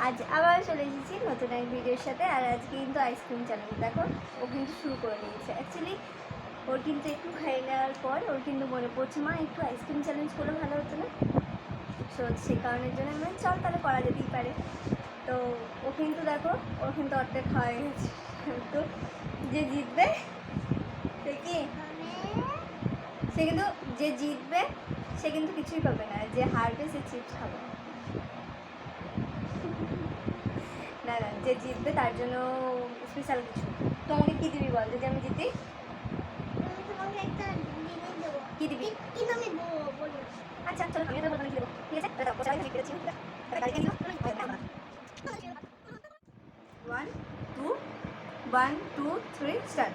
আজ আবার চলে এসেছি নতুন এক ভিডিওর সাথে। আর আজকে কিন্তু আইসক্রিম চ্যালেঞ্জ দেখো ও কিন্তু শুরু করে নিয়েছে। অ্যাকচুয়ালি ওর কিন্তু একটু খাইয়ে নেওয়ার পর ওর কিন্তু মনে পড়ছে মা একটু আইসক্রিম চ্যালেঞ্জ করলে ভালো হতো না। সো সে কারণের জন্য আমি চল তাহলে করা যেতেই পারে। তো ও কিন্তু দেখো ওর কিন্তু অর্ধেক খাওয়া গেছে। তো যে জিতবে সে কি সে কিন্তু যে জিতবে সে কিন্তু কিছুই পাবে না, যে হারবে সে চিপস খাবে। না না, যে জিতবে তার জন্য স্পেশাল কিছু। তো আমাকে কী দিবি বল যদি আমি জিতি? কি দিবি? আচ্ছা চলো আমি এটা বলবো, কি দেবো ঠিক আছে? দাও পয়সা আমি পেরেছি। 1 2 3 স্টার্ট।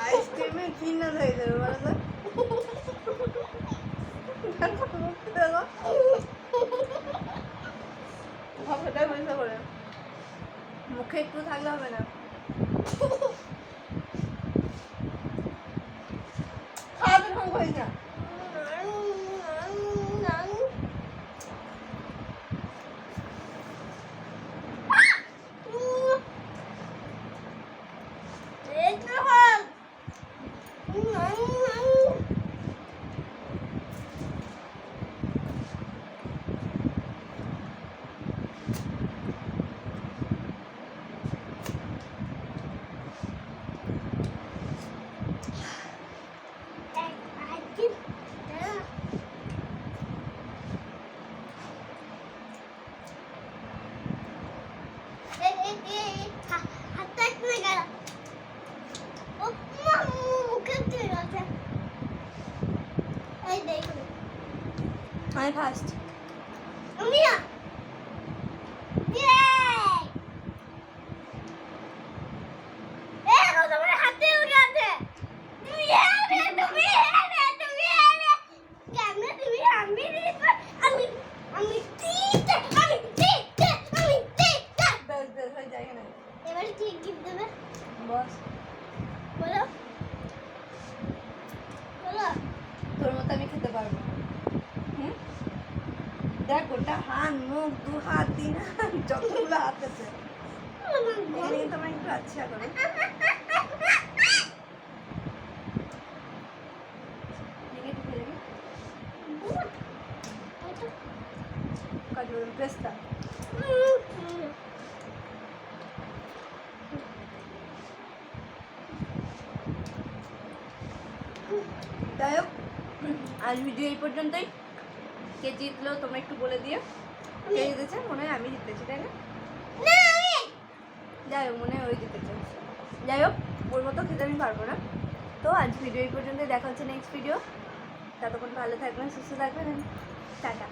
আইসক্রিমে কি না হয়ে যাবে বলো তো? মুখে একটু থাকলে হবে না। খাওয়াতে ঢং করিস না। আমি ফার্স্ট। এবারে কি গিফট দেবে বস বলো বলো তোর মতো আমি খেতে পারবো না। হুম, দেখ গোটা হাত মুখ 2 হাত 3 হাত যতগুলো হাত আছে এখানে কিন্তু আমার একটু আচ্ছা করে কাজু পেস্তা যাই হোক আজ ভিডিও এই পর্যন্তই। কে জিতলো তোমরা একটু বলে দিও। কে জিতেছে? মনে হয় আমি জিতেছি, তাই না? যাই হোক মনে হয় ওই জিতেছে। যাই হোক ওর মতো খেতে আমি পারবো না। তো আজ ভিডিও এই পর্যন্তই, দেখা হচ্ছে নেক্সট ভিডিও। ততক্ষণ ভালো থাকবেন, সুস্থ থাকবেন। টাটা।